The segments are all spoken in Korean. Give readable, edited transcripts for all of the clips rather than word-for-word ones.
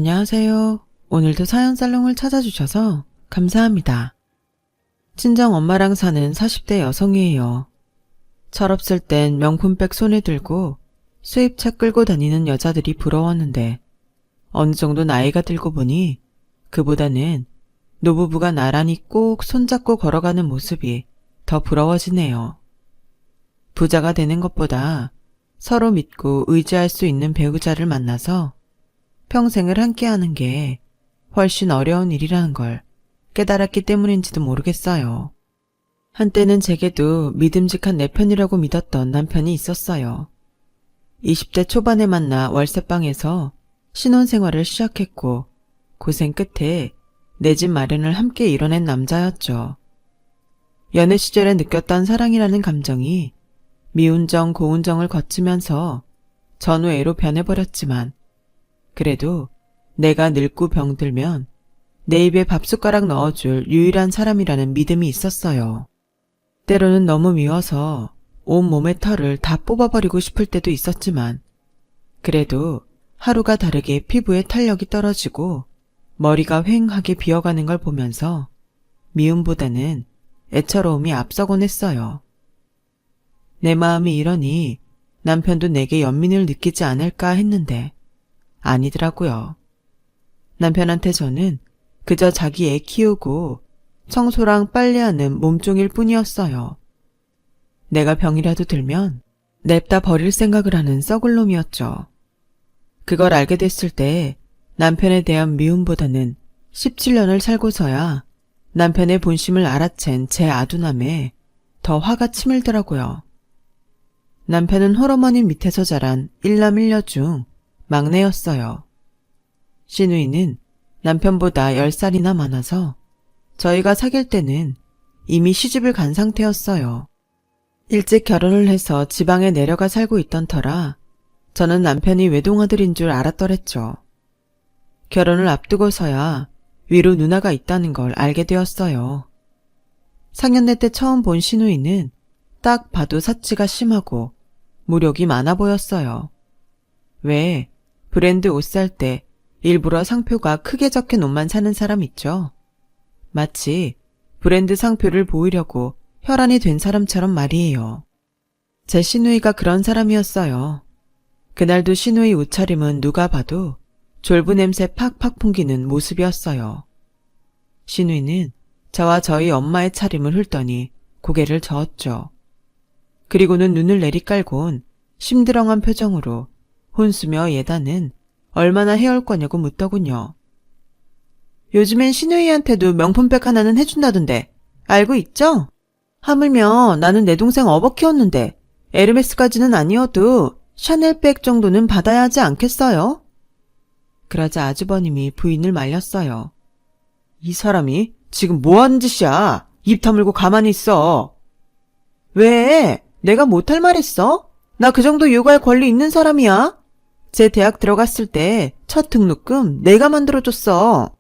안녕하세요. 오늘도 사연살롱을 찾아주셔서 감사합니다. 친정 엄마랑 사는 40대 여성이에요. 철없을 땐 명품백 손에 들고 수입차 끌고 다니는 여자들이 부러웠는데 어느 정도 나이가 들고 보니 그보다는 노부부가 나란히 꼭 손잡고 걸어가는 모습이 더 부러워지네요. 부자가 되는 것보다 서로 믿고 의지할 수 있는 배우자를 만나서 평생을 함께하는 게 훨씬 어려운 일이라는 걸 깨달았기 때문인지도 모르겠어요. 한때는 제게도 믿음직한 내 편이라고 믿었던 남편이 있었어요. 20대 초반에 만나 월세방에서 신혼생활을 시작했고 고생 끝에 내 집 마련을 함께 이뤄낸 남자였죠. 연애 시절에 느꼈던 사랑이라는 감정이 미운정 고운정을 거치면서 전우애로 변해버렸지만 그래도 내가 늙고 병들면 내 입에 밥숟가락 넣어줄 유일한 사람이라는 믿음이 있었어요. 때로는 너무 미워서 온몸의 털을 다 뽑아버리고 싶을 때도 있었지만 그래도 하루가 다르게 피부에 탄력이 떨어지고 머리가 휑하게 비어가는 걸 보면서 미움보다는 애처로움이 앞서곤 했어요. 내 마음이 이러니 남편도 내게 연민을 느끼지 않을까 했는데 아니더라고요. 남편한테 저는 그저 자기 애 키우고 청소랑 빨래하는 몸종일 뿐이었어요. 내가 병이라도 들면 냅다 버릴 생각을 하는 썩을 놈이었죠. 그걸 알게 됐을 때 남편에 대한 미움보다는 17년을 살고서야 남편의 본심을 알아챈 제 아두남에 더 화가 치밀더라고요. 남편은 홀어머니 밑에서 자란 일남 일녀 중 막내였어요. 시누이는 남편보다 10살이나 많아서 저희가 사귈 때는 이미 시집을 간 상태였어요. 일찍 결혼을 해서 지방에 내려가 살고 있던 터라 저는 남편이 외동아들인 줄 알았더랬죠. 결혼을 앞두고서야 위로 누나가 있다는 걸 알게 되었어요. 상견례 때 처음 본 시누이는 딱 봐도 사치가 심하고 무력이 많아 보였어요. 왜 브랜드 옷 살 때 일부러 상표가 크게 적힌 옷만 사는 사람 있죠? 마치 브랜드 상표를 보이려고 혈안이 된 사람처럼 말이에요. 제 시누이가 그런 사람이었어요. 그날도 시누이 옷차림은 누가 봐도 졸부 냄새 팍팍 풍기는 모습이었어요. 시누이는 저와 저희 엄마의 차림을 훑더니 고개를 저었죠. 그리고는 눈을 내리깔곤 심드렁한 표정으로 혼수며 예단은 얼마나 해올 거냐고 묻더군요. 요즘엔 시누이한테도 명품백 하나는 해준다던데 알고 있죠? 하물며 나는 내 동생 어버 키웠는데 에르메스까지는 아니어도 샤넬백 정도는 받아야 하지 않겠어요? 그러자 아주버님이 부인을 말렸어요. 이 사람이 지금 뭐하는 짓이야? 입 다물고 가만히 있어. 왜? 내가 못할 말 했어? 나 그 정도 요구할 권리 있는 사람이야. 제 대학 들어갔을 때 첫 등록금 내가 만들어줬어.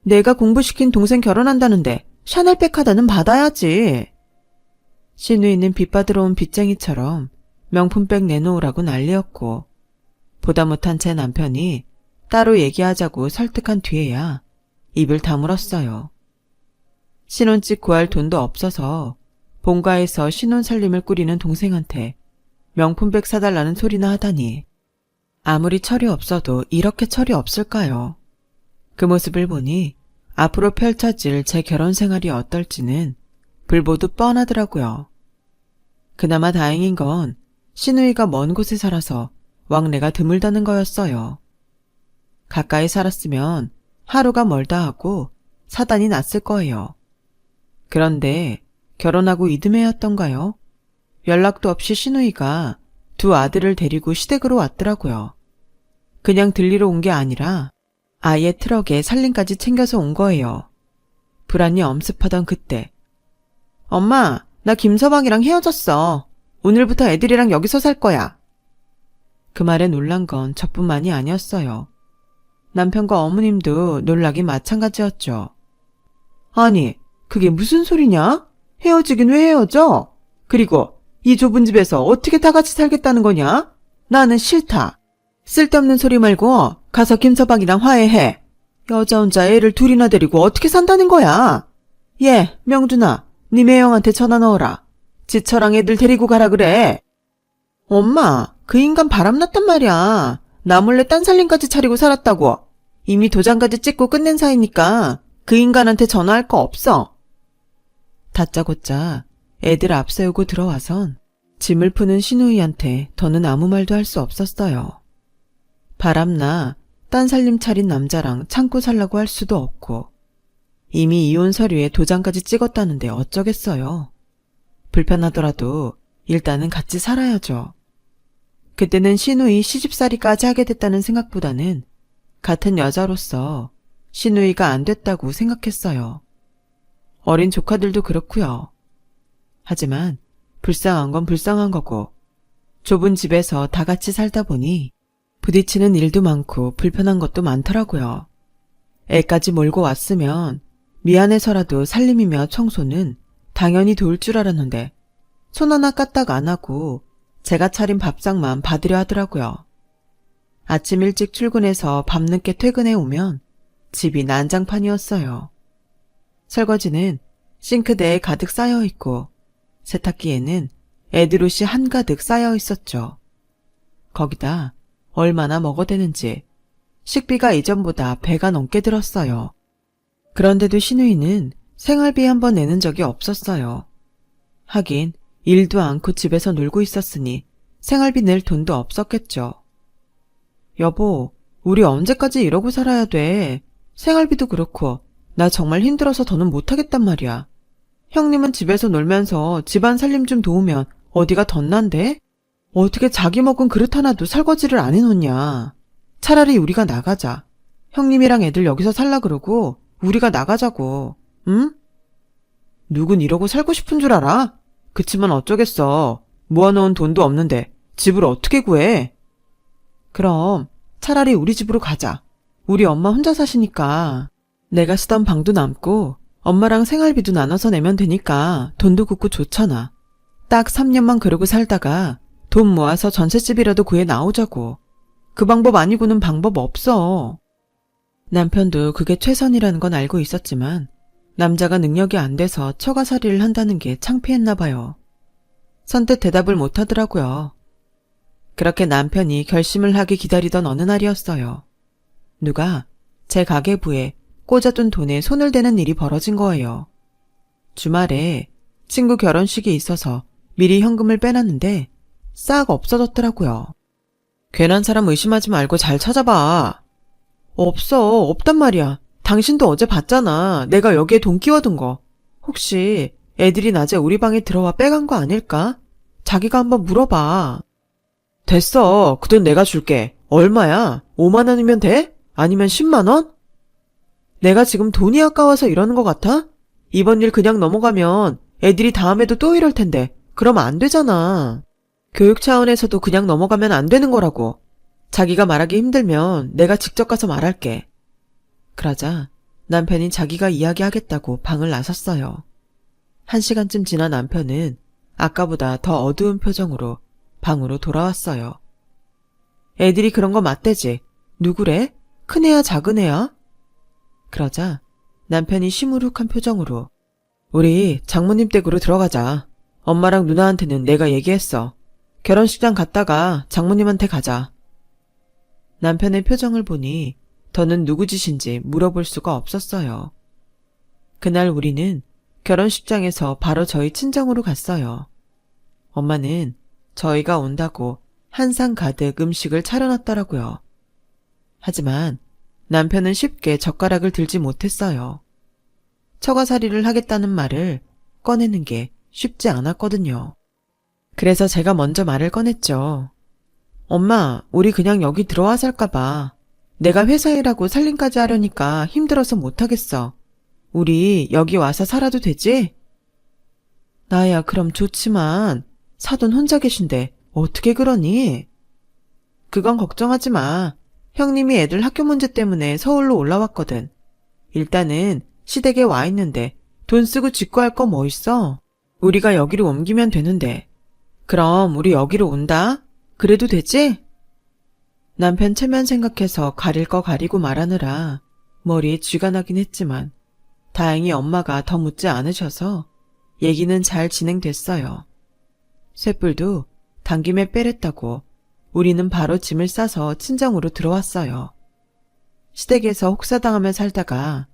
내가 공부시킨 동생 결혼한다는데 샤넬백 하다는 받아야지. 시누이는 빚받으러 온 빚쟁이처럼 명품백 내놓으라고 난리였고 보다 못한 제 남편이 따로 얘기하자고 설득한 뒤에야 입을 다물었어요. 신혼집 구할 돈도 없어서 본가에서 신혼 살림을 꾸리는 동생한테 명품백 사달라는 소리나 하다니 아무리 철이 없어도 이렇게 철이 없을까요? 그 모습을 보니 앞으로 펼쳐질 제 결혼 생활이 어떨지는 불보듯 뻔하더라고요. 그나마 다행인 건 시누이가 먼 곳에 살아서 왕래가 드물다는 거였어요. 가까이 살았으면 하루가 멀다 하고 사단이 났을 거예요. 그런데 결혼하고 이듬해였던가요? 연락도 없이 시누이가 두 아들을 데리고 시댁으로 왔더라고요. 그냥 들리러 온 게 아니라 아예 트럭에 살림까지 챙겨서 온 거예요. 불안이 엄습하던 그때 엄마, 나 김서방이랑 헤어졌어. 오늘부터 애들이랑 여기서 살 거야. 그 말에 놀란 건 저뿐만이 아니었어요. 남편과 어머님도 놀라긴 마찬가지였죠. 아니, 그게 무슨 소리냐? 헤어지긴 왜 헤어져? 그리고 이 좁은 집에서 어떻게 다 같이 살겠다는 거냐? 나는 싫다. 쓸데없는 소리 말고 가서 김서방이랑 화해해. 여자 혼자 애를 둘이나 데리고 어떻게 산다는 거야? 얘, 명준아, 네 매형한테 전화 넣어라. 지처랑 애들 데리고 가라 그래. 엄마, 그 인간 바람났단 말이야. 나 몰래 딴 살림까지 차리고 살았다고. 이미 도장까지 찍고 끝낸 사이니까 그 인간한테 전화할 거 없어. 다짜고짜 애들 앞세우고 들어와선 짐을 푸는 신우이한테 더는 아무 말도 할 수 없었어요. 바람나 딴 살림 차린 남자랑 참고 살라고 할 수도 없고 이미 이혼 서류에 도장까지 찍었다는데 어쩌겠어요. 불편하더라도 일단은 같이 살아야죠. 그때는 신우이 시집살이까지 하게 됐다는 생각보다는 같은 여자로서 신우이가 안 됐다고 생각했어요. 어린 조카들도 그렇고요. 하지만 불쌍한 건 불쌍한 거고 좁은 집에서 다 같이 살다 보니 부딪히는 일도 많고 불편한 것도 많더라고요. 애까지 몰고 왔으면 미안해서라도 살림이며 청소는 당연히 도울 줄 알았는데 손 하나 까딱 안 하고 제가 차린 밥상만 받으려 하더라고요. 아침 일찍 출근해서 밤늦게 퇴근해 오면 집이 난장판이었어요. 설거지는 싱크대에 가득 쌓여 있고 세탁기에는 애들 옷이 한가득 쌓여 있었죠. 거기다 얼마나 먹어대는지 식비가 이전보다 배가 넘게 들었어요. 그런데도 신우이는 생활비 한 번 내는 적이 없었어요. 하긴 일도 않고 집에서 놀고 있었으니 생활비 낼 돈도 없었겠죠. 여보, 우리 언제까지 이러고 살아야 돼? 생활비도 그렇고 나 정말 힘들어서 더는 못하겠단 말이야. 형님은 집에서 놀면서 집안 살림 좀 도우면 어디가 덧난데? 어떻게 자기 먹은 그릇 하나도 설거지를 안 해놓냐. 차라리 우리가 나가자. 형님이랑 애들 여기서 살라 그러고 우리가 나가자고. 응? 누군 이러고 살고 싶은 줄 알아? 그치만 어쩌겠어. 모아놓은 돈도 없는데 집을 어떻게 구해? 그럼 차라리 우리 집으로 가자. 우리 엄마 혼자 사시니까 내가 쓰던 방도 남고 엄마랑 생활비도 나눠서 내면 되니까 돈도 굳고 좋잖아. 딱 3년만 그러고 살다가 돈 모아서 전셋집이라도 구해 나오자고. 그 방법 아니고는 방법 없어. 남편도 그게 최선이라는 건 알고 있었지만 남자가 능력이 안 돼서 처가살이를 한다는 게 창피했나 봐요. 선뜻 대답을 못 하더라고요. 그렇게 남편이 결심을 하기 기다리던 어느 날이었어요. 누가 제 가계부에 꽂아둔 돈에 손을 대는 일이 벌어진 거예요. 주말에 친구 결혼식이 있어서 미리 현금을 빼놨는데 싹 없어졌더라고요. 괜한 사람 의심하지 말고 잘 찾아봐. 없어, 없단 말이야. 당신도 어제 봤잖아. 내가 여기에 돈 끼워둔 거. 혹시 애들이 낮에 우리 방에 들어와 빼간 거 아닐까? 자기가 한번 물어봐. 됐어. 그 돈 내가 줄게. 얼마야? 5만 원이면 돼? 아니면 10만 원? 내가 지금 돈이 아까워서 이러는 것 같아? 이번 일 그냥 넘어가면 애들이 다음에도 또 이럴 텐데 그러면 안 되잖아. 교육 차원에서도 그냥 넘어가면 안 되는 거라고. 자기가 말하기 힘들면 내가 직접 가서 말할게. 그러자 남편이 자기가 이야기하겠다고 방을 나섰어요. 1시간쯤 지난 남편은 아까보다 더 어두운 표정으로 방으로 돌아왔어요. 애들이 그런 거 맞대지. 누구래? 큰애야 작은애야? 그러자 남편이 시무룩한 표정으로 우리 장모님 댁으로 들어가자. 엄마랑 누나한테는 내가 얘기했어. 결혼식장 갔다가 장모님한테 가자. 남편의 표정을 보니 더는 누구 짓인지 물어볼 수가 없었어요. 그날 우리는 결혼식장에서 바로 저희 친정으로 갔어요. 엄마는 저희가 온다고 한 상 가득 음식을 차려놨더라고요. 하지만 남편은 쉽게 젓가락을 들지 못했어요. 처가살이를 하겠다는 말을 꺼내는 게 쉽지 않았거든요. 그래서 제가 먼저 말을 꺼냈죠. 엄마, 우리 그냥 여기 들어와 살까봐. 내가 회사 일하고 살림까지 하려니까 힘들어서 못하겠어. 우리 여기 와서 살아도 되지? 나야 그럼 좋지만 사돈 혼자 계신데 어떻게 그러니? 그건 걱정하지 마. 형님이 애들 학교 문제 때문에 서울로 올라왔거든. 일단은 시댁에 와 있는데 돈 쓰고 짓고 할 거 뭐 있어? 우리가 여기로 옮기면 되는데. 그럼 우리 여기로 온다? 그래도 되지? 남편 체면 생각해서 가릴 거 가리고 말하느라 머리에 쥐가 나긴 했지만 다행히 엄마가 더 묻지 않으셔서 얘기는 잘 진행됐어요. 쇳불도 당김에 빼랬다고 우리는 바로 짐을 싸서 친정으로 들어왔어요. 시댁에서 혹사당하며 살다가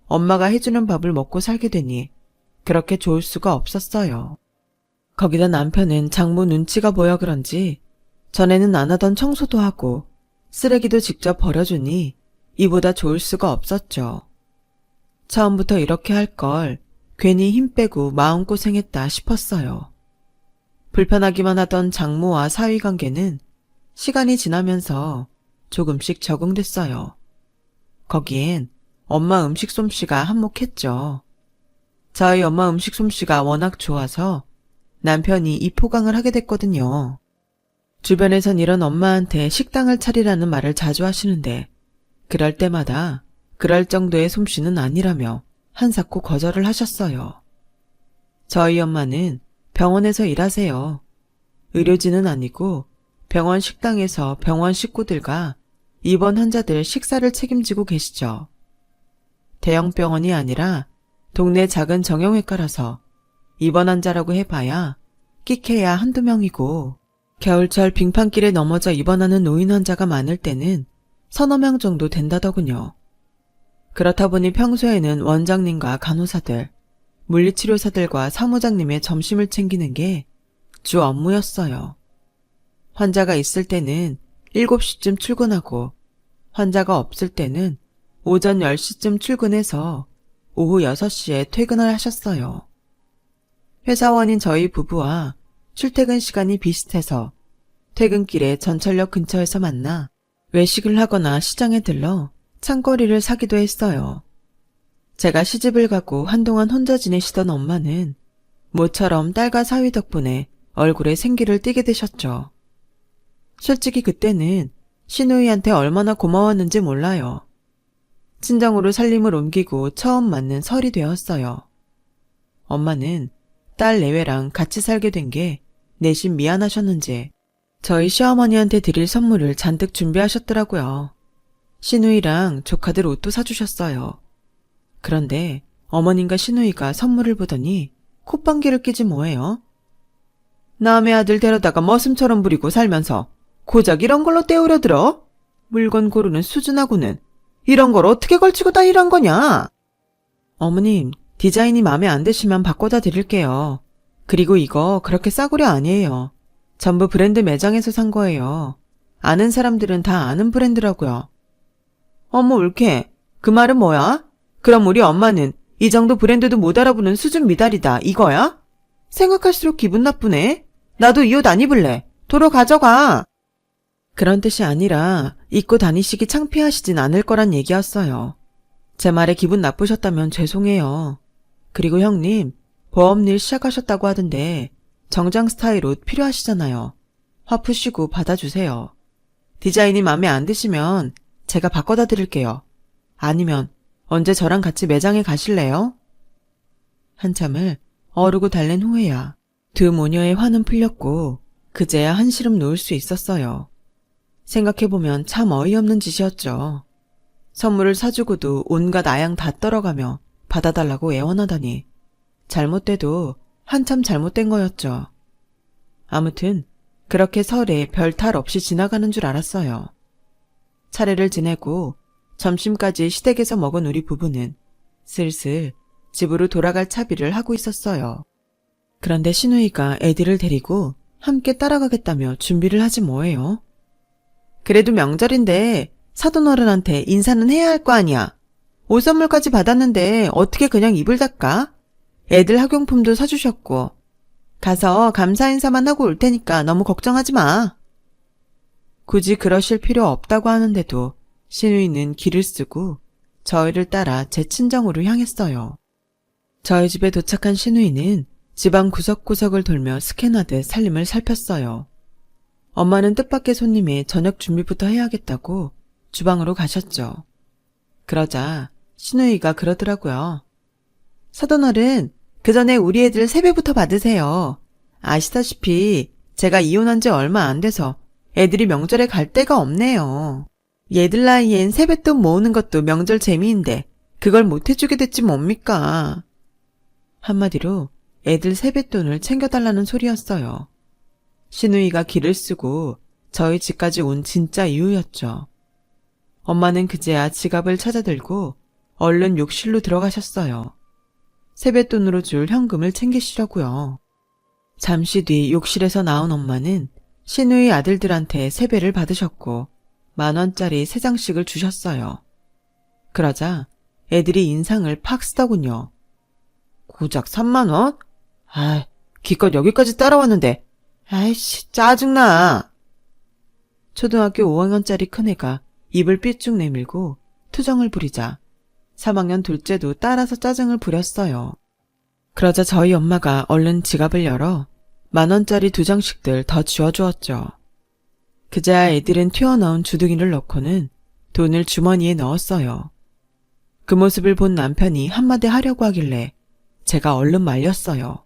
엄마가 해주는 밥을 먹고 살게 되니 그렇게 좋을 수가 없었어요. 거기다 남편은 장모 눈치가 보여 그런지 전에는 안 하던 청소도 하고 쓰레기도 직접 버려주니 이보다 좋을 수가 없었죠. 처음부터 이렇게 할 걸 괜히 힘 빼고 마음고생했다 싶었어요. 불편하기만 하던 장모와 사위관계는 시간이 지나면서 조금씩 적응됐어요. 거기엔 엄마 음식 솜씨가 한몫했죠. 저희 엄마 음식 솜씨가 워낙 좋아서 남편이 이 포강을 하게 됐거든요. 주변에선 이런 엄마한테 식당을 차리라는 말을 자주 하시는데 그럴 때마다 그럴 정도의 솜씨는 아니라며 한사코 거절을 하셨어요. 저희 엄마는 병원에서 일하세요. 의료진은 아니고 병원 식당에서 병원 식구들과 입원 환자들 식사를 책임지고 계시죠. 대형 병원이 아니라 동네 작은 정형외과라서 입원 환자라고 해봐야 끼케야 한두 명이고 겨울철 빙판길에 넘어져 입원하는 노인 환자가 많을 때는 서너 명 정도 된다더군요. 그렇다 보니 평소에는 원장님과 간호사들, 물리치료사들과 사무장님의 점심을 챙기는 게 주 업무였어요. 환자가 있을 때는 7시쯤 출근하고 환자가 없을 때는 오전 10시쯤 출근해서 오후 6시에 퇴근을 하셨어요. 회사원인 저희 부부와 출퇴근 시간이 비슷해서 퇴근길에 전철역 근처에서 만나 외식을 하거나 시장에 들러 창거리를 사기도 했어요. 제가 시집을 가고 한동안 혼자 지내시던 엄마는 모처럼 딸과 사위 덕분에 얼굴에 생기를 띠게 되셨죠. 솔직히 그때는 시누이한테 얼마나 고마웠는지 몰라요. 친정으로 살림을 옮기고 처음 맞는 설이 되었어요. 엄마는 딸 내외랑 같이 살게 된 게 내심 미안하셨는지 저희 시어머니한테 드릴 선물을 잔뜩 준비하셨더라고요. 시누이랑 조카들 옷도 사주셨어요. 그런데 어머님과 시누이가 선물을 보더니 콧방귀를 끼지 뭐예요? 남의 아들 데려다가 머슴처럼 부리고 살면서 고작 이런 걸로 때우려 들어? 물건 고르는 수준하고는 이런 걸 어떻게 걸치고 다니란 거냐? 어머님, 디자인이 마음에 안 드시면 바꿔다 드릴게요. 그리고 이거 그렇게 싸구려 아니에요. 전부 브랜드 매장에서 산 거예요. 아는 사람들은 다 아는 브랜드라고요. 어머 옳게, 그 말은 뭐야? 그럼 우리 엄마는 이 정도 브랜드도 못 알아보는 수준 미달이다 이거야? 생각할수록 기분 나쁘네. 나도 이 옷 안 입을래. 도로 가져가. 그런 뜻이 아니라 입고 다니시기 창피하시진 않을 거란 얘기였어요. 제 말에 기분 나쁘셨다면 죄송해요. 그리고 형님, 보험일 시작하셨다고 하던데 정장 스타일 옷 필요하시잖아요. 화 푸시고 받아주세요. 디자인이 마음에 안 드시면 제가 바꿔다 드릴게요. 아니면 언제 저랑 같이 매장에 가실래요? 한참을 어르고 달랜 후에야 두 모녀의 화는 풀렸고 그제야 한시름 놓을 수 있었어요. 생각해보면 참 어이없는 짓이었죠. 선물을 사주고도 온갖 아양 다 떨어가며 받아달라고 애원하다니 잘못돼도 한참 잘못된 거였죠. 아무튼 그렇게 설에 별 탈 없이 지나가는 줄 알았어요. 차례를 지내고 점심까지 시댁에서 먹은 우리 부부는 슬슬 집으로 돌아갈 차비를 하고 있었어요. 그런데 시누이가 애들을 데리고 함께 따라가겠다며 준비를 하지 뭐예요? 그래도 명절인데 사돈어른한테 인사는 해야 할 거 아니야. 옷 선물까지 받았는데 어떻게 그냥 입을 닦아? 애들 학용품도 사주셨고. 가서 감사 인사만 하고 올 테니까 너무 걱정하지 마. 굳이 그러실 필요 없다고 하는데도 시누이는 길을 쓰고 저희를 따라 제 친정으로 향했어요. 저희 집에 도착한 시누이는 집안 구석구석을 돌며 스캔하듯 살림을 살폈어요. 엄마는 뜻밖의 손님의 저녁 준비부터 해야겠다고 주방으로 가셨죠. 그러자 시누이가 그러더라고요. 사돈어른, 그 전에 우리 애들 세배부터 받으세요. 아시다시피 제가 이혼한 지 얼마 안 돼서 애들이 명절에 갈 데가 없네요. 얘들 나이엔 세뱃돈 모으는 것도 명절 재미인데 그걸 못 해주게 됐지 뭡니까? 한마디로 애들 세뱃돈을 챙겨달라는 소리였어요. 시누이가 기를 쓰고 저희 집까지 온 진짜 이유였죠. 엄마는 그제야 지갑을 찾아들고 얼른 욕실로 들어가셨어요. 세뱃돈으로 줄 현금을 챙기시려고요. 잠시 뒤 욕실에서 나온 엄마는 시누이 아들들한테 세배를 받으셨고 10,000원짜리 3장씩을 주셨어요. 그러자 애들이 인상을 팍 쓰더군요. 고작 3만원? 아이, 기껏 여기까지 따라왔는데 아이씨 짜증나. 초등학교 5학년짜리 큰애가 입을 삐쭉 내밀고 투정을 부리자 3학년 둘째도 따라서 짜증을 부렸어요. 그러자 저희 엄마가 얼른 지갑을 열어 10,000원짜리 2장씩들 더 쥐어주었죠. 그제야 애들은 튀어나온 주둥이를 넣고는 돈을 주머니에 넣었어요. 그 모습을 본 남편이 한마디 하려고 하길래 제가 얼른 말렸어요.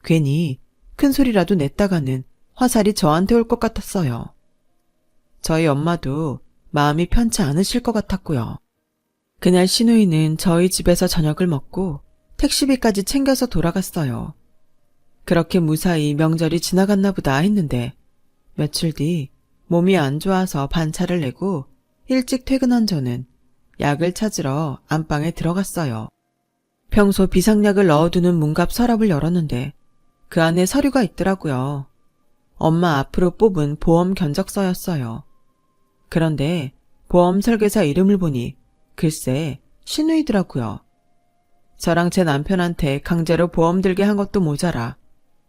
괜히 큰 소리라도 냈다가는 화살이 저한테 올 것 같았어요. 저희 엄마도 마음이 편치 않으실 것 같았고요. 그날 시누이는 저희 집에서 저녁을 먹고 택시비까지 챙겨서 돌아갔어요. 그렇게 무사히 명절이 지나갔나 보다 했는데 며칠 뒤 몸이 안 좋아서 반차를 내고 일찍 퇴근한 저는 약을 찾으러 안방에 들어갔어요. 평소 비상약을 넣어두는 문갑 서랍을 열었는데 그 안에 서류가 있더라고요. 엄마 앞으로 뽑은 보험 견적서였어요. 그런데 보험 설계사 이름을 보니 글쎄 시누이더라고요. 저랑 제 남편한테 강제로 보험 들게 한 것도 모자라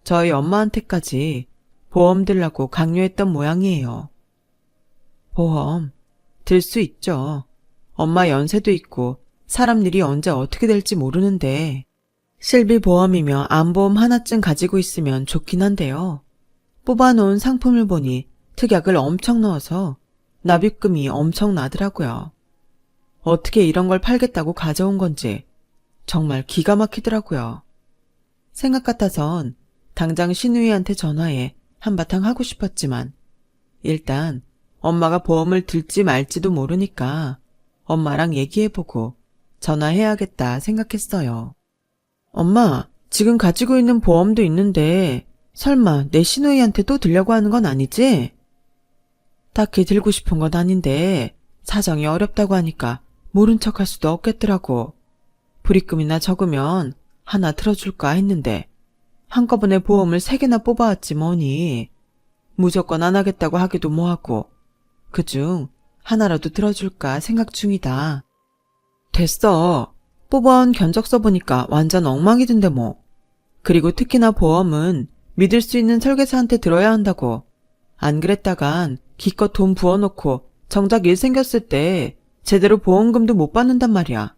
저희 엄마한테까지 보험 들라고 강요했던 모양이에요. 보험 들 수 있죠. 엄마 연세도 있고 사람 일이 언제 어떻게 될지 모르는데 실비보험이며 암보험 하나쯤 가지고 있으면 좋긴 한데요. 뽑아놓은 상품을 보니 특약을 엄청 넣어서 납입금이 엄청 나더라고요. 어떻게 이런 걸 팔겠다고 가져온 건지 정말 기가 막히더라고요. 생각 같아선 당장 시누이한테 전화해 한바탕 하고 싶었지만 일단 엄마가 보험을 들지 말지도 모르니까 엄마랑 얘기해보고 전화해야겠다 생각했어요. 엄마, 지금 가지고 있는 보험도 있는데 설마 내 시누이한테 또 들려고 하는 건 아니지? 딱히 들고 싶은 건 아닌데 사정이 어렵다고 하니까 모른 척할 수도 없겠더라고. 불입금이나 적으면 하나 들어줄까 했는데 한꺼번에 보험을 3개나 뽑아왔지 뭐니. 무조건 안 하겠다고 하기도 뭐하고 그중 하나라도 들어줄까 생각 중이다. 됐어. 뽑아온 견적서 보니까 완전 엉망이던데 뭐. 그리고 특히나 보험은 믿을 수 있는 설계사한테 들어야 한다고. 안 그랬다간 기껏 돈 부어놓고 정작 일 생겼을 때 제대로 보험금도 못 받는단 말이야.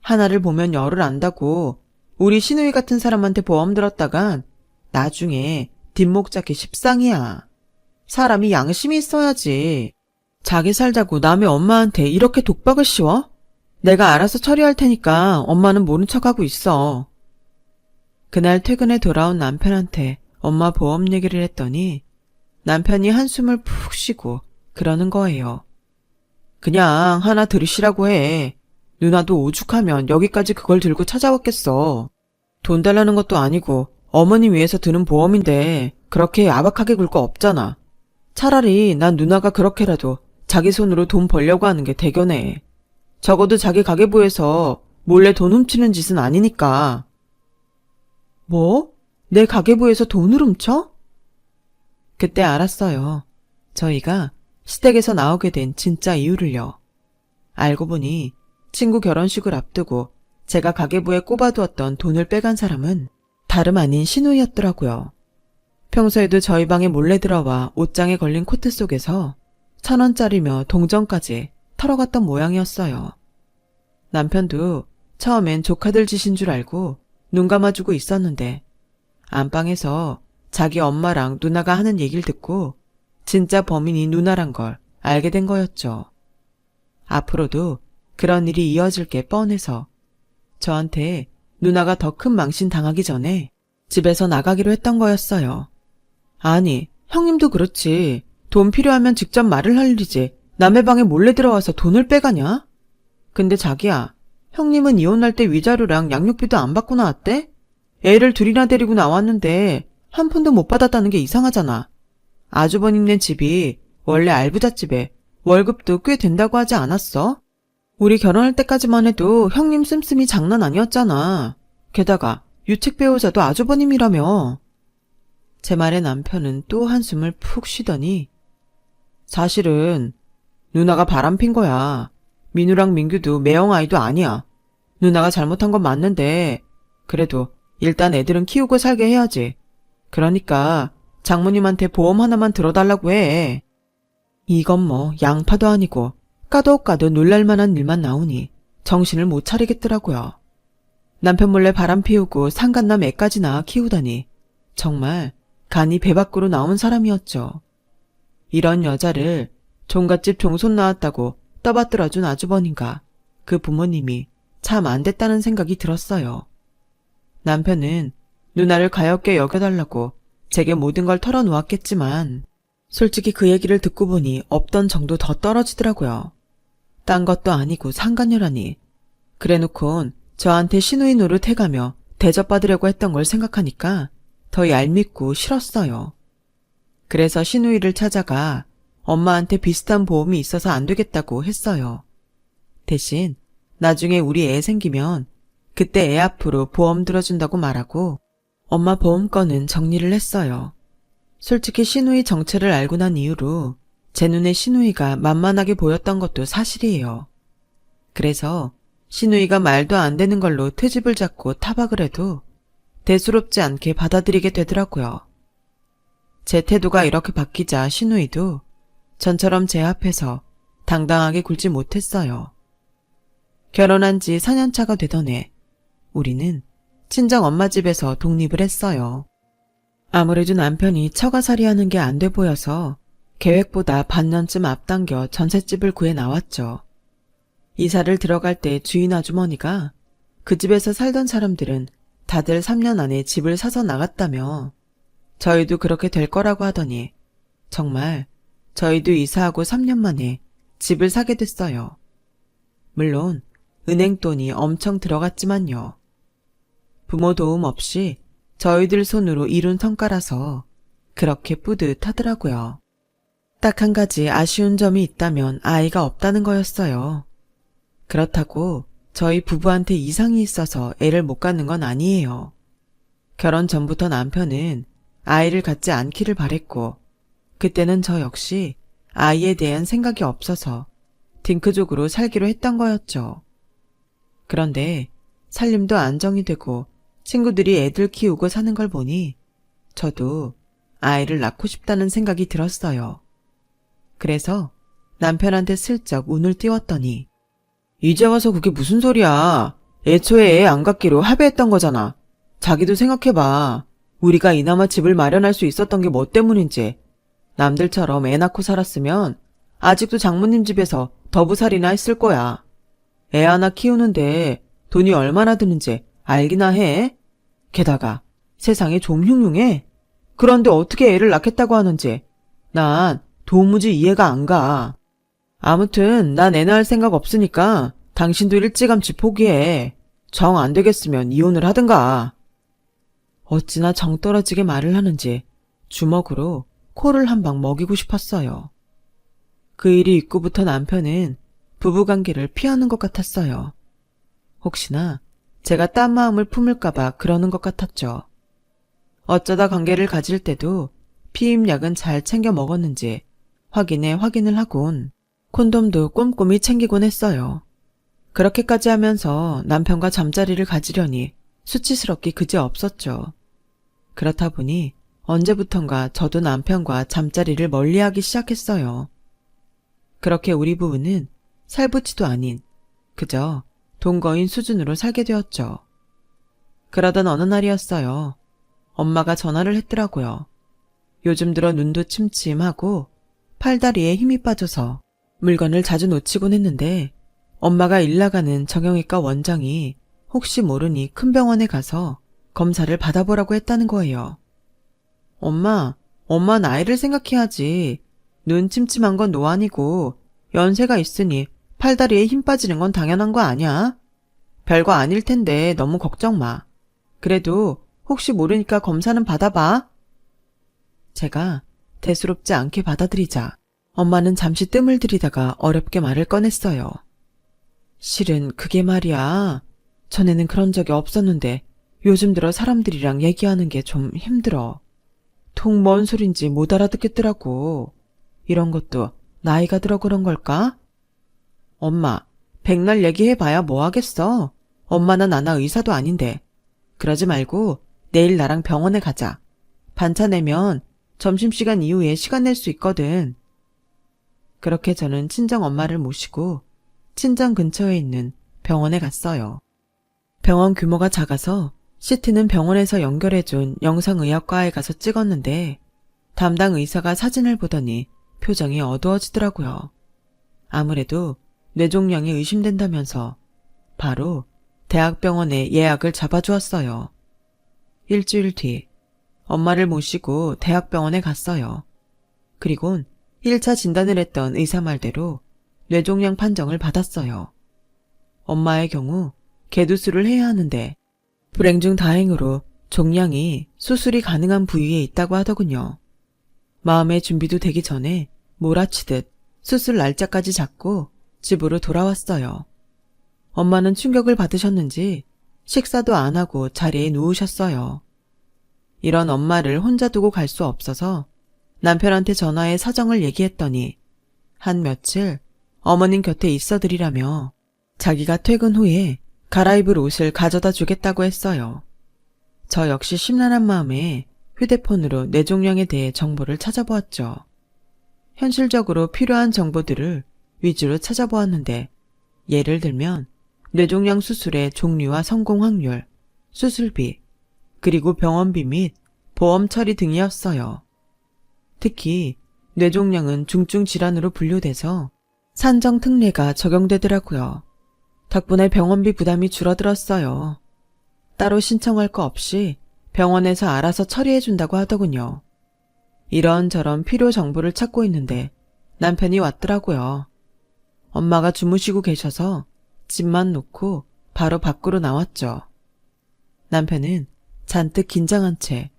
하나를 보면 열을 안다고 우리 시누이 같은 사람한테 보험 들었다간 나중에 뒷목 잡기 십상이야. 사람이 양심이 있어야지. 자기 살자고 남의 엄마한테 이렇게 독박을 씌워? 내가 알아서 처리할 테니까 엄마는 모른 척하고 있어. 그날 퇴근에 돌아온 남편한테 엄마 보험 얘기를 했더니 남편이 한숨을 푹 쉬고 그러는 거예요. 그냥 하나 들으시라고 해. 누나도 오죽하면 여기까지 그걸 들고 찾아왔겠어. 돈 달라는 것도 아니고 어머니 위해서 드는 보험인데 그렇게 야박하게 굴 거 없잖아. 차라리 난 누나가 그렇게라도 자기 손으로 돈 벌려고 하는 게 대견해. 적어도 자기 가계부에서 몰래 돈 훔치는 짓은 아니니까. 뭐? 내 가계부에서 돈을 훔쳐? 그때 알았어요. 저희가 시댁에서 나오게 된 진짜 이유를요. 알고 보니 친구 결혼식을 앞두고 제가 가계부에 꼽아두었던 돈을 빼간 사람은 다름 아닌 시누이였더라고요. 평소에도 저희 방에 몰래 들어와 옷장에 걸린 코트 속에서 1,000원짜리며 동전까지 털어갔던 모양이었어요. 남편도 처음엔 조카들 짓인 줄 알고 눈 감아주고 있었는데 안방에서 자기 엄마랑 누나가 하는 얘기를 듣고 진짜 범인이 누나란 걸 알게 된 거였죠. 앞으로도 그런 일이 이어질 게 뻔해서 저한테 누나가 더 큰 망신 당하기 전에 집에서 나가기로 했던 거였어요. 아니, 형님도 그렇지. 돈 필요하면 직접 말을 할리지. 남의 방에 몰래 들어와서 돈을 빼가냐? 근데 자기야, 형님은 이혼할 때 위자료랑 양육비도 안 받고 나왔대? 애를 둘이나 데리고 나왔는데 한 푼도 못 받았다는 게 이상하잖아. 아주버님네 집이 원래 알부잣집에 월급도 꽤 된다고 하지 않았어? 우리 결혼할 때까지만 해도 형님 씀씀이 장난 아니었잖아. 게다가 유책 배우자도 아주버님이라며. 제 말에 남편은 또 한숨을 푹 쉬더니 사실은 누나가 바람핀 거야. 민우랑 민규도 매형 아이도 아니야. 누나가 잘못한 건 맞는데 그래도 일단 애들은 키우고 살게 해야지. 그러니까 장모님한테 보험 하나만 들어달라고 해. 이건 뭐 양파도 아니고 까도 놀랄만한 일만 나오니 정신을 못 차리겠더라고요. 남편 몰래 바람 피우고 상간남 애까지 낳아 키우다니 정말 간이 배 밖으로 나온 사람이었죠. 이런 여자를 종갓집 종손 낳았다고 떠받들어준 아주버님과 그 부모님이 참 안 됐다는 생각이 들었어요. 남편은 누나를 가엾게 여겨달라고 제게 모든 걸 털어놓았겠지만 솔직히 그 얘기를 듣고 보니 없던 정도 더 떨어지더라고요. 딴 것도 아니고 상간녀라니. 그래놓곤 저한테 시누이 노릇 해가며 대접받으려고 했던 걸 생각하니까 더 얄밉고 싫었어요. 그래서 시누이를 찾아가 엄마한테 비슷한 보험이 있어서 안 되겠다고 했어요. 대신 나중에 우리 애 생기면 그때 애 앞으로 보험 들어준다고 말하고 엄마 보험건은 정리를 했어요. 솔직히 시누이 정체를 알고 난 이후로 제 눈에 시누이가 만만하게 보였던 것도 사실이에요. 그래서 시누이가 말도 안 되는 걸로 트집을 잡고 타박을 해도 대수롭지 않게 받아들이게 되더라고요. 제 태도가 이렇게 바뀌자 시누이도 전처럼 제 앞에서 당당하게 굴지 못했어요. 결혼한 지 4년차가 되던 해 우리는 친정 엄마 집에서 독립을 했어요. 아무래도 남편이 처가살이하는 게 안 돼 보여서 계획보다 반년쯤 앞당겨 전셋집을 구해 나왔죠. 이사를 들어갈 때 주인 아주머니가 그 집에서 살던 사람들은 다들 3년 안에 집을 사서 나갔다며 저희도 그렇게 될 거라고 하더니 정말 저희도 이사하고 3년 만에 집을 사게 됐어요. 물론 은행 돈이 엄청 들어갔지만요. 부모 도움 없이 저희들 손으로 이룬 성과라서 그렇게 뿌듯하더라고요. 딱 한 가지 아쉬운 점이 있다면 아이가 없다는 거였어요. 그렇다고 저희 부부한테 이상이 있어서 애를 못 갖는 건 아니에요. 결혼 전부터 남편은 아이를 갖지 않기를 바랬고 그때는 저 역시 아이에 대한 생각이 없어서 딩크족으로 살기로 했던 거였죠. 그런데 살림도 안정이 되고 친구들이 애들 키우고 사는 걸 보니 저도 아이를 낳고 싶다는 생각이 들었어요. 그래서 남편한테 슬쩍 운을 띄웠더니 이제 와서 그게 무슨 소리야. 애초에 애 안 갖기로 합의했던 거잖아. 자기도 생각해봐. 우리가 이나마 집을 마련할 수 있었던 게 뭐 때문인지. 남들처럼 애 낳고 살았으면 아직도 장모님 집에서 더부살이나 했을 거야. 애 하나 키우는데 돈이 얼마나 드는지 알기나 해. 게다가 세상에 좀 흉흉해. 그런데 어떻게 애를 낳겠다고 하는지 난 도무지 이해가 안 가. 아무튼 난 애 낳을 생각 없으니까 당신도 일찌감치 포기해. 정 안 되겠으면 이혼을 하든가. 어찌나 정 떨어지게 말을 하는지 주먹으로 코를 한 방 먹이고 싶었어요. 그 일이 있고부터 남편은 부부관계를 피하는 것 같았어요. 혹시나 제가 딴 마음을 품을까봐 그러는 것 같았죠. 어쩌다 관계를 가질 때도 피임약은 잘 챙겨 먹었는지 확인을 하곤 콘돔도 꼼꼼히 챙기곤 했어요. 그렇게까지 하면서 남편과 잠자리를 가지려니 수치스럽기 그지없었죠. 그렇다 보니 언제부턴가 저도 남편과 잠자리를 멀리하기 시작했어요. 그렇게 우리 부부는 살부치도 아닌 그저 동거인 수준으로 살게 되었죠. 그러던 어느 날이었어요. 엄마가 전화를 했더라고요. 요즘 들어 눈도 침침하고 팔다리에 힘이 빠져서 물건을 자주 놓치곤 했는데 엄마가 일 나가는 정형외과 원장이 혹시 모르니 큰 병원에 가서 검사를 받아보라고 했다는 거예요. 엄마 나이를 생각해야지. 눈 침침한 건 노안이고 연세가 있으니 팔다리에 힘 빠지는 건 당연한 거 아냐? 별거 아닐 텐데 너무 걱정 마. 그래도 혹시 모르니까 검사는 받아봐. 제가 대수롭지 않게 받아들이자 엄마는 잠시 뜸을 들이다가 어렵게 말을 꺼냈어요. 실은 그게 말이야. 전에는 그런 적이 없었는데 요즘 들어 사람들이랑 얘기하는 게 좀 힘들어. 통 뭔 소린지 못 알아듣겠더라고. 이런 것도 나이가 들어 그런 걸까? 엄마, 백날 얘기해봐야 뭐 하겠어. 엄마나 나나 의사도 아닌데. 그러지 말고 내일 나랑 병원에 가자. 반차 내면 점심시간 이후에 시간 낼 수 있거든. 그렇게 저는 친정 엄마를 모시고 친정 근처에 있는 병원에 갔어요. 병원 규모가 작아서 CT는 병원에서 연결해준 영상의학과에 가서 찍었는데 담당 의사가 사진을 보더니 표정이 어두워지더라고요. 아무래도 뇌종양이 의심된다면서 바로 대학병원에 예약을 잡아주었어요. 일주일 뒤 엄마를 모시고 대학병원에 갔어요. 그리곤 1차 진단을 했던 의사 말대로 뇌종양 판정을 받았어요. 엄마의 경우 개두술을 해야 하는데 불행 중 다행으로 종양이 수술이 가능한 부위에 있다고 하더군요. 마음의 준비도 되기 전에 몰아치듯 수술 날짜까지 잡고 집으로 돌아왔어요. 엄마는 충격을 받으셨는지 식사도 안 하고 자리에 누우셨어요. 이런 엄마를 혼자 두고 갈 수 없어서 남편한테 전화해 사정을 얘기했더니 한 며칠 어머님 곁에 있어드리라며 자기가 퇴근 후에 갈아입을 옷을 가져다 주겠다고 했어요. 저 역시 심란한 마음에 휴대폰으로 뇌종양에 대해 정보를 찾아보았죠. 현실적으로 필요한 정보들을 위주로 찾아보았는데 예를 들면 뇌종양 수술의 종류와 성공 확률, 수술비, 그리고 병원비 및 보험 처리 등이었어요. 특히 뇌종양은 중증 질환으로 분류돼서 산정 특례가 적용되더라고요. 덕분에 병원비 부담이 줄어들었어요. 따로 신청할 거 없이 병원에서 알아서 처리해준다고 하더군요. 이런저런 필요 정보를 찾고 있는데 남편이 왔더라고요. 엄마가 주무시고 계셔서 집만 놓고 바로 밖으로 나왔죠. 남편은 잔뜩 긴장한 채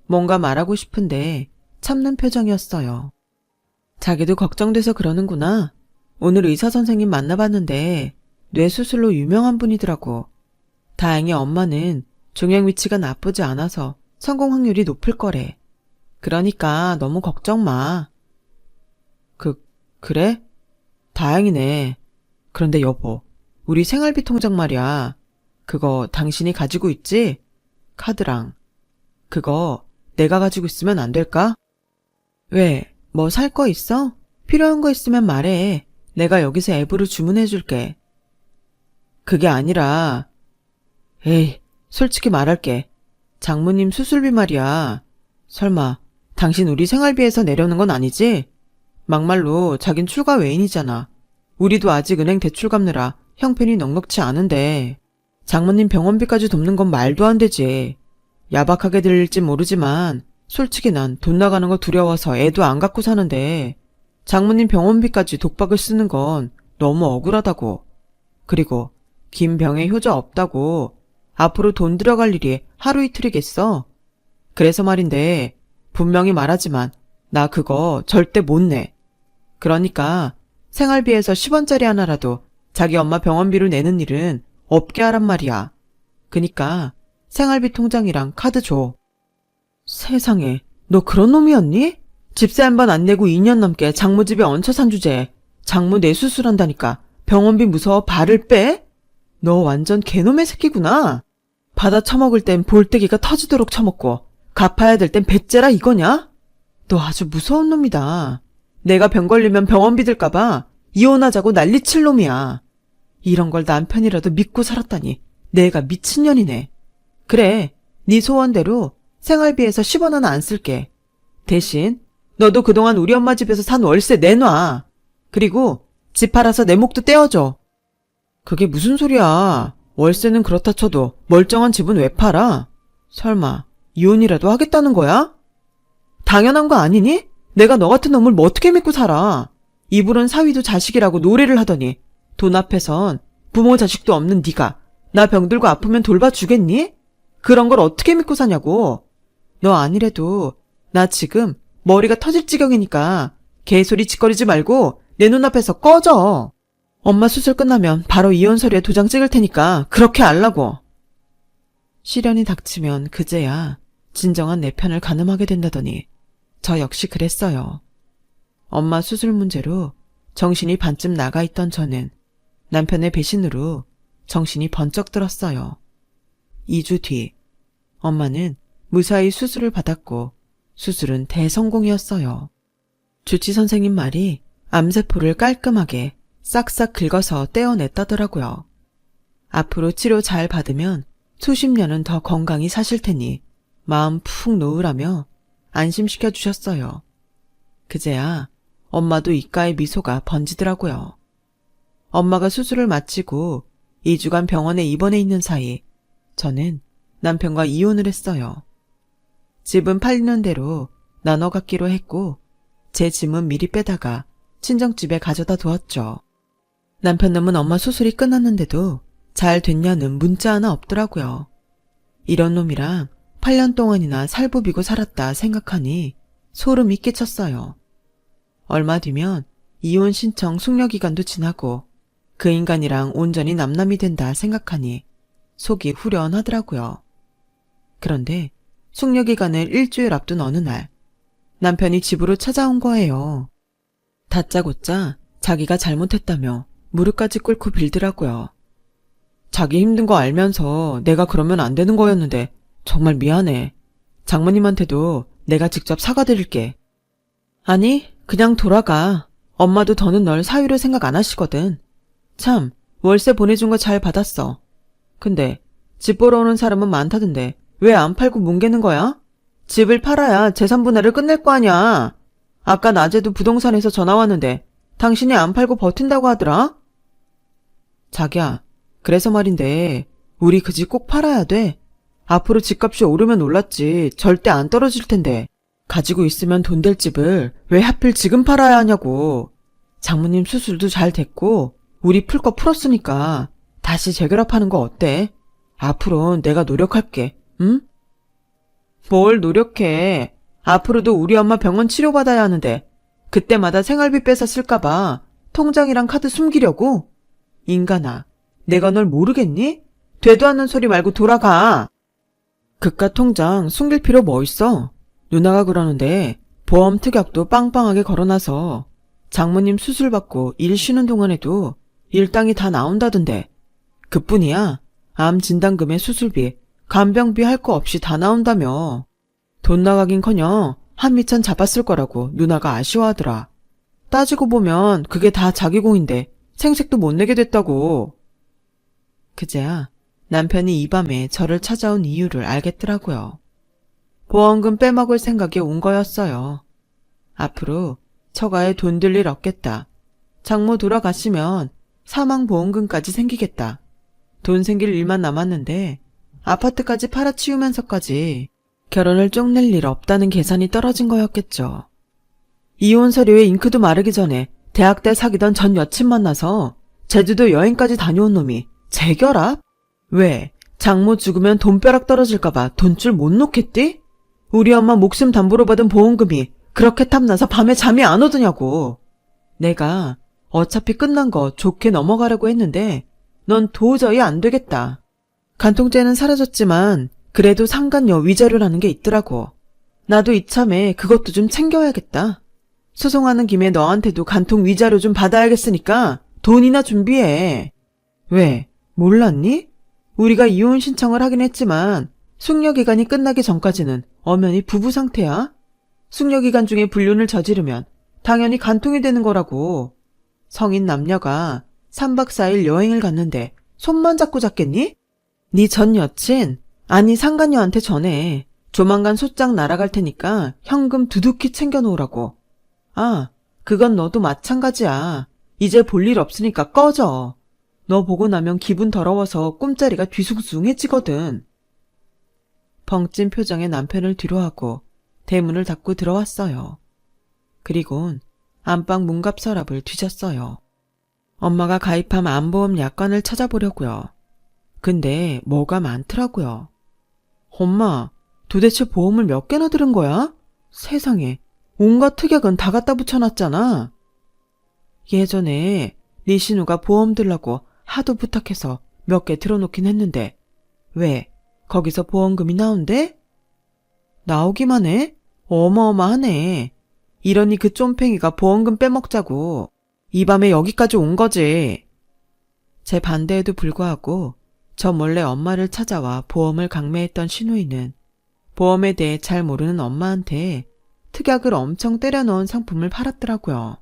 뭔가 말하고 싶은데 참는 표정이었어요. 자기도 걱정돼서 그러는구나. 오늘 의사 선생님 만나봤는데 뇌수술로 유명한 분이더라고. 다행히 엄마는 종양 위치가 나쁘지 않아서 성공 확률이 높을 거래. 그러니까 너무 걱정 마. 그래? 다행이네. 그런데 여보, 우리 생활비 통장 말이야. 그거 당신이 가지고 있지? 카드랑. 그거 내가 가지고 있으면 안 될까? 왜? 뭐 살 거 있어? 필요한 거 있으면 말해. 내가 여기서 앱으로 주문해 줄게. 그게 아니라, 에이, 솔직히 말할게. 장모님 수술비 말이야. 설마 당신 우리 생활비에서 내려는 건 아니지? 막말로 자긴 출가 외인이잖아. 우리도 아직 은행 대출 갚느라 형편이 넉넉치 않은데 장모님 병원비까지 돕는 건 말도 안 되지. 야박하게 들릴지 모르지만 솔직히 난 돈 나가는 거 두려워서 애도 안 갖고 사는데 장모님 병원비까지 독박을 쓰는 건 너무 억울하다고. 그리고 긴 병에 효자 없다고 앞으로 돈 들어갈 일이 하루 이틀이겠어. 그래서 말인데 분명히 말하지만 나 그거 절대 못 내. 그러니까 생활비에서 10원짜리 하나라도 자기 엄마 병원비로 내는 일은 없게 하란 말이야. 그니까 생활비 통장이랑 카드 줘. 세상에, 너 그런 놈이었니? 집세 한 번 안 내고 2년 넘게 장모 집에 얹혀 산 주제에 장모 뇌수술한다니까 병원비 무서워 발을 빼? 너 완전 개놈의 새끼구나. 받아 처먹을 땐 볼때기가 터지도록 처먹고 갚아야 될 땐 배째라 이거냐? 너 아주 무서운 놈이다. 내가 병 걸리면 병원비 들까봐 이혼하자고 난리칠 놈이야. 이런 걸 남편이라도 믿고 살았다니 내가 미친년이네. 그래, 네 소원대로 생활비에서 10원 하나 안 쓸게. 대신 너도 그동안 우리 엄마 집에서 산 월세 내놔. 그리고 집 팔아서 내 목도 떼어줘. 그게 무슨 소리야. 월세는 그렇다 쳐도 멀쩡한 집은 왜 팔아? 설마 이혼이라도 하겠다는 거야? 당연한 거 아니니? 내가 너 같은 놈을 뭐 어떻게 믿고 살아? 이불은 사위도 자식이라고 노래를 하더니 돈 앞에선 부모 자식도 없는 네가 나 병들고 아프면 돌봐주겠니? 그런 걸 어떻게 믿고 사냐고. 너 아니래도 나 지금 머리가 터질 지경이니까 개소리 짓거리지 말고 내 눈앞에서 꺼져. 엄마 수술 끝나면 바로 이혼 서류에 도장 찍을 테니까 그렇게 알라고. 시련이 닥치면 그제야 진정한 내 편을 가늠하게 된다더니 저 역시 그랬어요. 엄마 수술 문제로 정신이 반쯤 나가 있던 저는 남편의 배신으로 정신이 번쩍 들었어요. 2주 뒤 엄마는 무사히 수술을 받았고 수술은 대성공이었어요. 주치 선생님 말이 암세포를 깔끔하게 싹싹 긁어서 떼어냈다더라고요. 앞으로 치료 잘 받으면 수십 년은 더 건강히 사실 테니 마음 푹 놓으라며 안심시켜 주셨어요. 그제야 엄마도 입가에 미소가 번지더라고요. 엄마가 수술을 마치고 2주간 병원에 입원해 있는 사이 저는 남편과 이혼을 했어요. 집은 팔리는 대로 나눠 갖기로 했고 제 짐은 미리 빼다가 친정집에 가져다 두었죠. 남편 놈은 엄마 수술이 끝났는데도 잘 됐냐는 문자 하나 없더라고요. 이런 놈이랑 8년 동안이나 살부비고 살았다 생각하니 소름이 끼쳤어요. 얼마 뒤면 이혼 신청 숙려기간도 지나고 그 인간이랑 온전히 남남이 된다 생각하니 속이 후련하더라고요. 그런데 숙려기간을 일주일 앞둔 어느 날 남편이 집으로 찾아온 거예요. 다짜고짜 자기가 잘못했다며 무릎까지 꿇고 빌더라고요. 자기 힘든 거 알면서 내가 그러면 안 되는 거였는데 정말 미안해. 장모님한테도 내가 직접 사과드릴게. 아니, 그냥 돌아가. 엄마도 더는 널 사위로 생각 안 하시거든. 참, 월세 보내준 거 잘 받았어. 근데 집 보러 오는 사람은 많다던데 왜 안 팔고 뭉개는 거야? 집을 팔아야 재산 분할을 끝낼 거 아니야. 아까 낮에도 부동산에서 전화 왔는데 당신이 안 팔고 버틴다고 하더라? 자기야, 그래서 말인데 우리 그 집 꼭 팔아야 돼. 앞으로 집값이 오르면 올랐지 절대 안 떨어질 텐데 가지고 있으면 돈 될 집을 왜 하필 지금 팔아야 하냐고. 장모님 수술도 잘 됐고 우리 풀 거 풀었으니까 다시 재결합하는 거 어때? 앞으로 내가 노력할게, 응? 뭘 노력해. 앞으로도 우리 엄마 병원 치료받아야 하는데 그때마다 생활비 뺏어 쓸까봐 통장이랑 카드 숨기려고? 인간아, 내가 널 모르겠니? 되도 않는 소리 말고 돌아가. 그깟 통장 숨길 필요 뭐 있어? 누나가 그러는데 보험 특약도 빵빵하게 걸어놔서 장모님 수술 받고 일 쉬는 동안에도 일당이 다 나온다던데. 그뿐이야. 암 진단금에 수술비, 간병비 할 거 없이 다 나온다며. 돈 나가긴커녕 한미천 잡았을 거라고 누나가 아쉬워하더라. 따지고 보면 그게 다 자기 공인데 생색도 못 내게 됐다고. 그제야 남편이 이 밤에 저를 찾아온 이유를 알겠더라고요. 보험금 빼먹을 생각에 온 거였어요. 앞으로 처가에 돈 들 일 없겠다. 장모 돌아가시면 사망보험금까지 생기겠다. 돈 생길 일만 남았는데 아파트까지 팔아치우면서까지 결혼을 쪽낼 일 없다는 계산이 떨어진 거였겠죠. 이혼 서류에 잉크도 마르기 전에 대학 때 사귀던 전 여친 만나서 제주도 여행까지 다녀온 놈이 재결합? 왜? 장모 죽으면 돈벼락 떨어질까봐 돈줄 못 놓겠디? 우리 엄마 목숨 담보로 받은 보험금이 그렇게 탐나서 밤에 잠이 안 오더냐고. 내가 어차피 끝난 거 좋게 넘어가려고 했는데 넌 도저히 안 되겠다. 간통죄는 사라졌지만 그래도 상간녀 위자료라는 게 있더라고. 나도 이참에 그것도 좀 챙겨야겠다. 소송하는 김에 너한테도 간통 위자료 좀 받아야겠으니까 돈이나 준비해. 왜? 몰랐니? 우리가 이혼 신청을 하긴 했지만 숙려기간이 끝나기 전까지는 엄연히 부부 상태야. 숙려기간 중에 불륜을 저지르면 당연히 간통이 되는 거라고. 성인 남녀가 3박 4일 여행을 갔는데 손만 잡고 잤겠니? 네 전 여친, 아니 상간녀한테 전해. 조만간 소장 날아갈 테니까 현금 두둑히 챙겨놓으라고. 아, 그건 너도 마찬가지야. 이제 볼 일 없으니까 꺼져. 너 보고 나면 기분 더러워서 꿈자리가 뒤숭숭해지거든. 벙찐 표정의 남편을 뒤로하고 대문을 닫고 들어왔어요. 그리곤 안방 문갑 서랍을 뒤졌어요. 엄마가 가입한 안보험 약관을 찾아보려고요. 근데 뭐가 많더라고요. 엄마, 도대체 보험을 몇 개나 들은 거야? 세상에, 온갖 특약은 다 갖다 붙여놨잖아. 예전에 리신우가 보험 들라고 하도 부탁해서 몇 개 들어놓긴 했는데 왜? 거기서 보험금이 나온대? 나오기만 해? 어마어마하네. 이러니 그 쫌팽이가 보험금 빼먹자고 이 밤에 여기까지 온 거지. 제 반대에도 불구하고 저 몰래 엄마를 찾아와 보험을 강매했던 신우이는 보험에 대해 잘 모르는 엄마한테 특약을 엄청 때려넣은 상품을 팔았더라고요.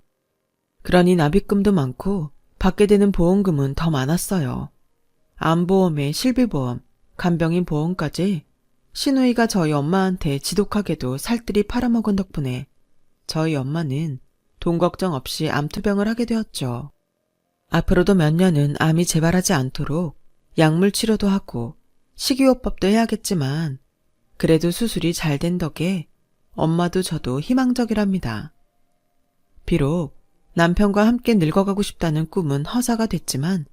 그러니 납입금도 많고 받게 되는 보험금은 더 많았어요. 암보험에 실비보험, 간병인 보험까지 신우이가 저희 엄마한테 지독하게도 살뜰히 팔아먹은 덕분에 저희 엄마는 돈 걱정 없이 암투병을 하게 되었죠. 앞으로도 몇 년은 암이 재발하지 않도록 약물 치료도 하고 식이요법도 해야겠지만 그래도 수술이 잘 된 덕에 엄마도 저도 희망적이랍니다. 비록 남편과 함께 늙어가고 싶다는 꿈은 허사가 됐지만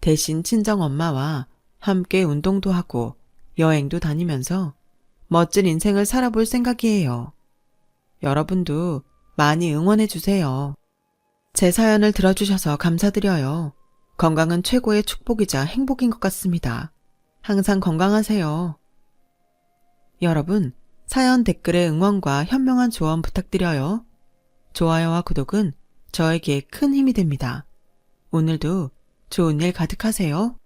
대신 친정엄마와 함께 운동도 하고 여행도 다니면서 멋진 인생을 살아볼 생각이에요. 여러분도 많이 응원해주세요. 제 사연을 들어주셔서 감사드려요. 건강은 최고의 축복이자 행복인 것 같습니다. 항상 건강하세요. 여러분, 사연 댓글에 응원과 현명한 조언 부탁드려요. 좋아요와 구독은 저에게 큰 힘이 됩니다. 오늘도 좋은 일 가득하세요.